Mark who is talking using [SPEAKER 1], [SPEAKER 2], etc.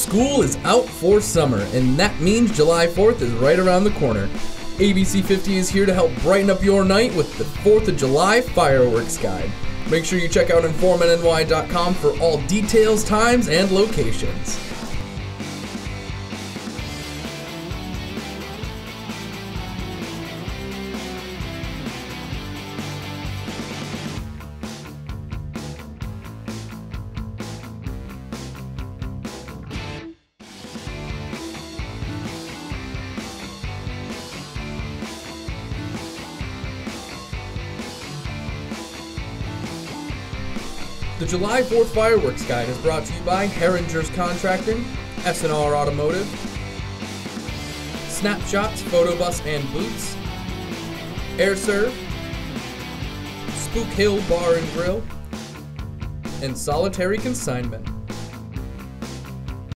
[SPEAKER 1] School is out for summer, and that means July 4th is right around the corner. ABC 50 is here to help brighten up your night with the 4th of July Fireworks Guide. Make sure you check out informantny.com for all details, times, and locations. The July 4th Fireworks Guide is brought to you by Herringer's Contracting, S&R Automotive, Snapshots, Photobus and Boots, AirServe, Spook Hill Bar and Grill, and Solitary Consignment.